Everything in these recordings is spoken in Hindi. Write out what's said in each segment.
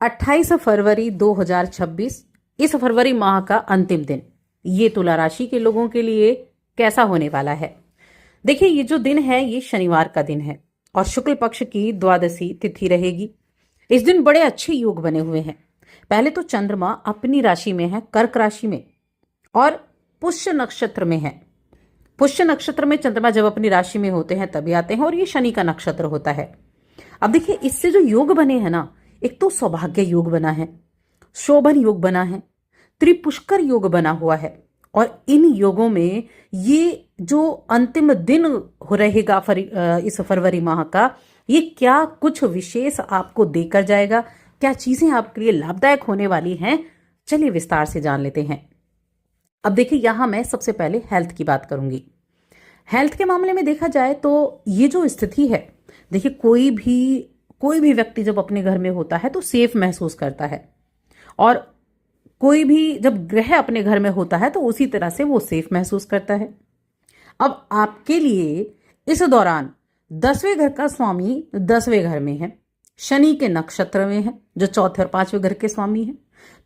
28 फरवरी 2026, इस फरवरी माह का अंतिम दिन, ये तुला राशि के लोगों के लिए कैसा होने वाला है। देखिए, ये जो दिन है ये शनिवार का दिन है और शुक्ल पक्ष की द्वादशी तिथि रहेगी। इस दिन बड़े अच्छे योग बने हुए हैं। पहले तो चंद्रमा अपनी राशि में है, कर्क राशि में, और पुष्य नक्षत्र में है। पुष्य नक्षत्र में चंद्रमा जब अपनी राशि में होते हैं तभी आते हैं और ये शनि का नक्षत्र होता है। अब देखिए, इससे जो योग बने हैं ना, एक तो सौभाग्य योग बना है, शोभन योग बना है, त्रिपुष्कर योग बना हुआ है। और इन योगों में ये जो अंतिम दिन हो रहेगा इस फरवरी माह का, ये क्या कुछ विशेष आपको देकर जाएगा, क्या चीजें आपके लिए लाभदायक होने वाली हैं, चलिए विस्तार से जान लेते हैं। अब देखिए, यहां मैं सबसे पहले हेल्थ की बात करूंगी। हेल्थ के मामले में देखा जाए तो ये जो स्थिति है, देखिए कोई भी व्यक्ति जब अपने घर में होता है तो सेफ महसूस करता है, और कोई भी जब ग्रह अपने घर में होता है तो उसी तरह से वो सेफ महसूस करता है। अब आपके लिए इस दौरान 10वें घर का स्वामी 10वें घर में है, शनि के नक्षत्र में है, जो चौथे और 5वें घर के स्वामी है।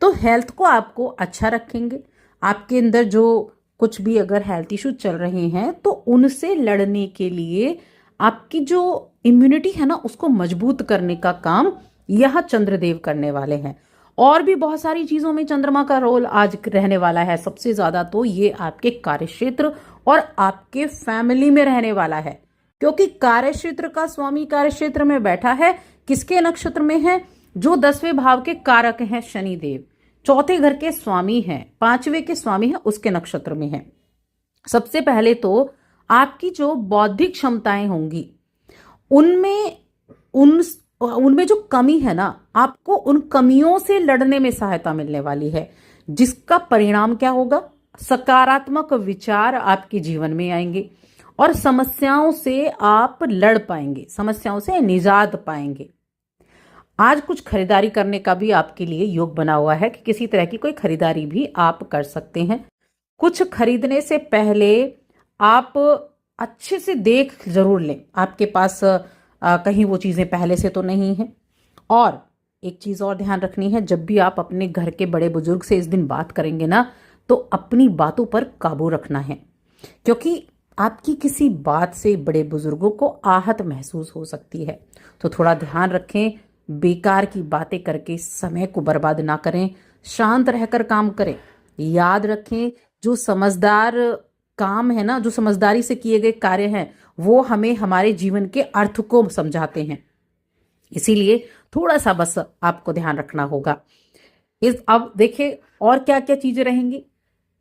तो हेल्थ को आपको अच्छा रखेंगे। आपके अंदर जो कुछ भी अगर हेल्थ इश्यू चल रहे हैं तो उनसे लड़ने के लिए आपकी जो इम्यूनिटी है ना, उसको मजबूत करने का काम यह चंद्रदेव करने वाले हैं। और भी बहुत सारी चीजों में चंद्रमा का रोल आज रहने वाला है। सबसे ज्यादा तो ये आपके कार्यक्षेत्र और आपके फैमिली में रहने वाला है, क्योंकि कार्यक्षेत्र का स्वामी कार्यक्षेत्र में बैठा है। किसके नक्षत्र में है? जो 10वें भाव के कारक हैं शनिदेव, चौथे घर के स्वामी हैं, 5वें के स्वामी हैं, उसके नक्षत्र में है। सबसे पहले तो आपकी जो बौद्धिक क्षमताएं होंगी उनमें जो कमी है ना, आपको उन कमियों से लड़ने में सहायता मिलने वाली है, जिसका परिणाम क्या होगा? सकारात्मक विचार आपके जीवन में आएंगे और समस्याओं से आप लड़ पाएंगे, समस्याओं से निजात पाएंगे। आज कुछ खरीदारी करने का भी आपके लिए योग बना हुआ है कि किसी तरह की कोई खरीदारी भी आप कर सकते हैं। कुछ खरीदने से पहले आप अच्छे से देख जरूर लें, आपके पास कहीं वो चीजें पहले से तो नहीं है। और एक चीज और ध्यान रखनी है, जब भी आप अपने घर के बड़े बुजुर्ग से इस दिन बात करेंगे ना, तो अपनी बातों पर काबू रखना है, क्योंकि आपकी किसी बात से बड़े बुजुर्गों को आहत महसूस हो सकती है। तो थोड़ा ध्यान रखें, बेकार की बातें करके समय को बर्बाद ना करें, शांत रहकर काम करें। याद रखें, जो समझदार काम है ना, जो समझदारी से किए गए कार्य हैं, वो हमें हमारे जीवन के अर्थ को समझाते हैं। इसीलिए थोड़ा सा बस आपको ध्यान रखना होगा। अब देखिए और क्या क्या चीजें रहेंगी।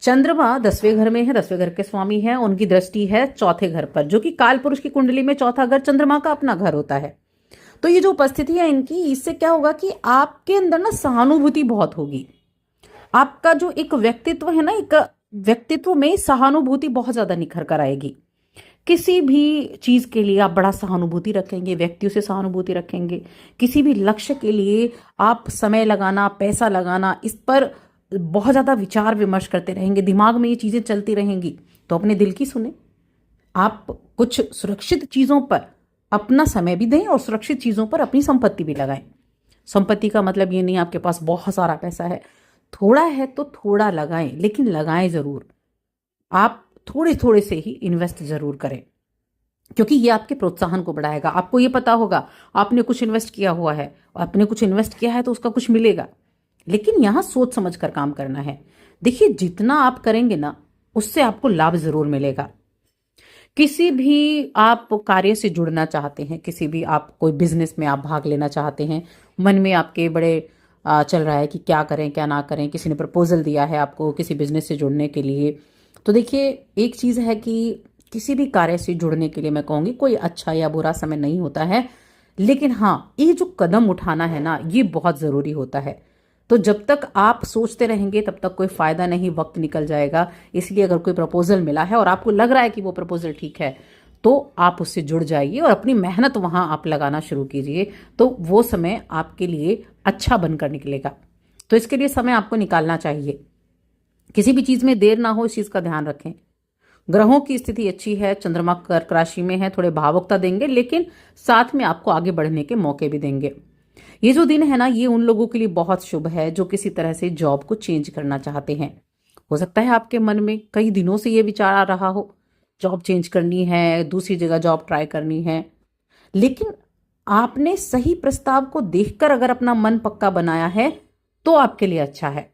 चंद्रमा 10वें घर में है, 10वें घर के स्वामी है, उनकी दृष्टि है चौथे घर पर, जो कि काल पुरुष की कुंडली में चौथा घर चंद्रमा का अपना घर होता है। तो ये जो उपस्थिति है इनकी, इससे क्या होगा कि आपके अंदर ना सहानुभूति बहुत होगी। आपका जो एक व्यक्तित्व है ना, एक व्यक्तित्व में सहानुभूति बहुत ज्यादा निखर कर आएगी। किसी भी चीज के लिए आप बड़ा सहानुभूति रखेंगे, व्यक्तियों से सहानुभूति रखेंगे। किसी भी लक्ष्य के लिए आप समय लगाना, पैसा लगाना, इस पर बहुत ज्यादा विचार विमर्श करते रहेंगे, दिमाग में ये चीजें चलती रहेंगी। तो अपने दिल की सुने, आप कुछ सुरक्षित चीजों पर अपना समय भी दें और सुरक्षित चीजों पर अपनी संपत्ति भी लगाएं। संपत्ति का मतलब ये नहीं आपके पास बहुत सारा पैसा है, थोड़ा है तो थोड़ा लगाएं, लेकिन लगाएं जरूर। आप थोड़े थोड़े से ही इन्वेस्ट जरूर करें, क्योंकि ये आपके प्रोत्साहन को बढ़ाएगा। आपको ये पता होगा आपने कुछ इन्वेस्ट किया हुआ है, आपने कुछ इन्वेस्ट किया है तो उसका कुछ मिलेगा, लेकिन यहां सोच समझ कर काम करना है। देखिए, जितना आप करेंगे ना, उससे आपको लाभ जरूर मिलेगा। किसी भी आप कार्य से जुड़ना चाहते हैं, किसी भी आप कोई बिजनेस में आप भाग लेना चाहते हैं, मन में आपके बड़े चल रहा है कि क्या करें क्या ना करें, किसी ने प्रपोजल दिया है आपको किसी बिजनेस से जुड़ने के लिए, तो देखिए एक चीज है कि किसी भी कार्य से जुड़ने के लिए मैं कहूंगी कोई अच्छा या बुरा समय नहीं होता है, लेकिन हाँ, ये जो कदम उठाना है ना, ये बहुत जरूरी होता है। तो जब तक आप सोचते रहेंगे तब तक कोई फायदा नहीं, वक्त निकल जाएगा। इसलिए अगर कोई प्रपोजल मिला है और आपको लग रहा है कि वो प्रपोजल ठीक है, तो आप उससे जुड़ जाइए और अपनी मेहनत वहां आप लगाना शुरू कीजिए, तो वो समय आपके लिए अच्छा बनकर निकलेगा। तो इसके लिए समय आपको निकालना चाहिए। किसी भी चीज में देर ना हो, इस चीज का ध्यान रखें। ग्रहों की स्थिति अच्छी है, चंद्रमा कर्क राशि में है, थोड़े भावुकता देंगे, लेकिन साथ में आपको आगे बढ़ने के मौके भी देंगे। ये जो दिन है ना, ये उन लोगों के लिए बहुत शुभ है जो किसी तरह से जॉब को चेंज करना चाहते हैं। हो सकता है आपके मन में कई दिनों से ये विचार आ रहा हो, जॉब चेंज करनी है, दूसरी जगह जॉब ट्राई करनी है, लेकिन आपने सही प्रस्ताव को देखकर अगर अपना मन पक्का बनाया है तो आपके लिए अच्छा है।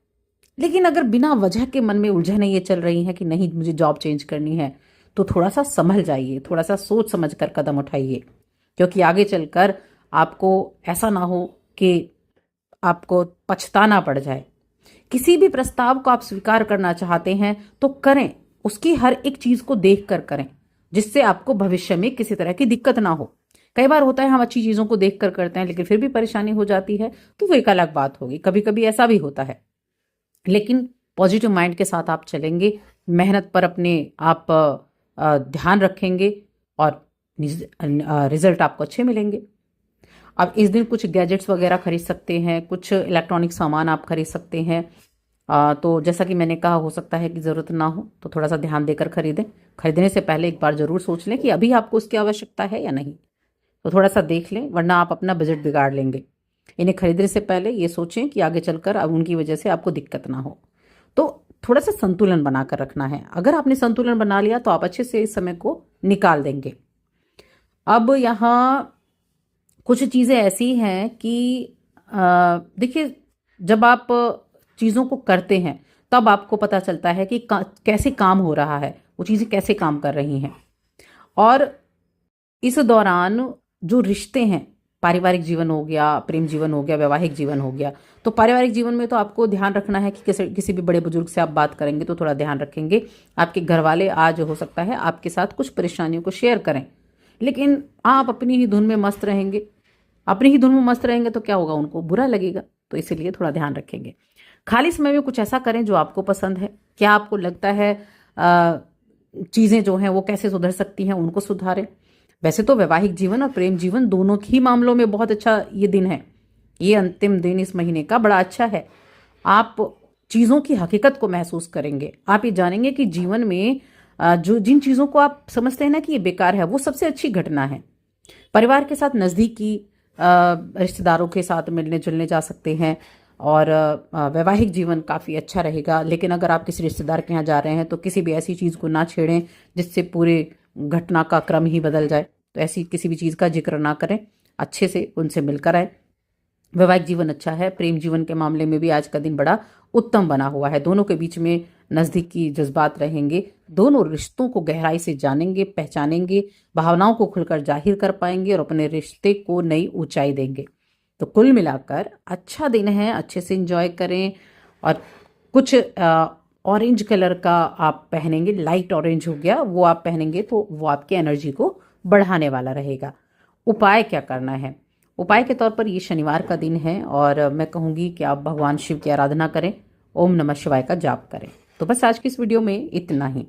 लेकिन अगर बिना वजह के मन में उलझनें ये चल रही हैं कि नहीं मुझे जॉब चेंज करनी है, तो थोड़ा सा संभल जाइए, थोड़ा सा सोच समझ कर कदम उठाइए, क्योंकि आगे चलकर आपको ऐसा ना हो कि आपको पछताना पड़ जाए। किसी भी प्रस्ताव को आप स्वीकार करना चाहते हैं तो करें, उसकी हर एक चीज को देख कर करें, जिससे आपको भविष्य में किसी तरह की दिक्कत ना हो। कई बार होता है हम अच्छी चीजों को देख कर करते हैं लेकिन फिर भी परेशानी हो जाती है, तो वो एक अलग बात होगी, कभी कभी ऐसा भी होता है। लेकिन पॉजिटिव माइंड के साथ आप चलेंगे, मेहनत पर अपने आप ध्यान रखेंगे और रिजल्ट आपको अच्छे मिलेंगे। अब इस दिन कुछ गैजेट्स वगैरह खरीद सकते हैं, कुछ इलेक्ट्रॉनिक सामान आप खरीद सकते हैं। तो जैसा कि मैंने कहा, हो सकता है कि ज़रूरत ना हो तो थोड़ा सा ध्यान देकर खरीदें। खरीदने से पहले एक बार ज़रूर सोच लें कि अभी आपको उसकी आवश्यकता है या नहीं, तो थोड़ा सा देख लें, वरना आप अपना बजट बिगाड़ लेंगे। इन्हें खरीदने से पहले ये सोचें कि आगे चलकर अब उनकी वजह से आपको दिक्कत ना हो। तो थोड़ा सा संतुलन बनाकर रखना है। अगर आपने संतुलन बना लिया तो आप अच्छे से इस समय को निकाल देंगे। अब यहाँ कुछ चीज़ें ऐसी हैं कि देखिए, जब आप चीज़ों को करते हैं तब आपको पता चलता है कि कैसे काम हो रहा है, वो चीज़ें कैसे काम कर रही हैं। और इस दौरान जो रिश्ते हैं, पारिवारिक जीवन हो गया, प्रेम जीवन हो गया, वैवाहिक जीवन हो गया, तो पारिवारिक जीवन में तो आपको ध्यान रखना है कि किसी भी बड़े बुजुर्ग से आप बात करेंगे तो थोड़ा ध्यान रखेंगे। आपके घर वाले आज हो सकता है आपके साथ कुछ परेशानियों को शेयर करें, लेकिन आप अपनी ही धुन में मस्त रहेंगे। अपनी ही धुन में मस्त रहेंगे तो क्या होगा, उनको बुरा लगेगा, तो इसीलिए थोड़ा ध्यान रखेंगे। खाली समय में कुछ ऐसा करें जो आपको पसंद है। क्या आपको लगता है चीज़ें जो हैं वो कैसे सुधर सकती हैं, उनको सुधारें। वैसे तो वैवाहिक जीवन और प्रेम जीवन दोनों ही मामलों में बहुत अच्छा ये दिन है। ये अंतिम दिन इस महीने का बड़ा अच्छा है। आप चीज़ों की हकीकत को महसूस करेंगे। आप ये जानेंगे कि जीवन में जो जिन चीज़ों को आप समझते हैं ना कि ये बेकार है, वो सबसे अच्छी घटना है। परिवार के साथ नज़दीकी रिश्तेदारों के साथ मिलने जुलने जा सकते हैं और वैवाहिक जीवन काफ़ी अच्छा रहेगा। लेकिन अगर आप किसी रिश्तेदार के यहाँ जा रहे हैं तो किसी भी ऐसी चीज़ को ना छेड़ें जिससे पूरे घटना का क्रम ही बदल जाए। तो ऐसी किसी भी चीज़ का जिक्र ना करें, अच्छे से उनसे मिलकर आए। वैवाहिक जीवन अच्छा है। प्रेम जीवन के मामले में भी आज का दिन बड़ा उत्तम बना हुआ है। दोनों के बीच में नज़दीकी जज्बात रहेंगे, दोनों रिश्तों को गहराई से जानेंगे, पहचानेंगे, भावनाओं को खुलकर जाहिर कर पाएंगे और अपने रिश्ते को नई ऊंचाई देंगे। तो कुल मिलाकर अच्छा दिन है, अच्छे से एंजॉय करें। और कुछ ऑरेंज कलर का आप पहनेंगे, लाइट ऑरेंज हो गया, वो आप पहनेंगे तो वो आपकी एनर्जी को बढ़ाने वाला रहेगा। उपाय क्या करना है? उपाय के तौर पर ये शनिवार का दिन है और मैं कहूँगी कि आप भगवान शिव की आराधना करें, ओम नमः शिवाय का जाप करें। तो बस आज की इस वीडियो में इतना ही।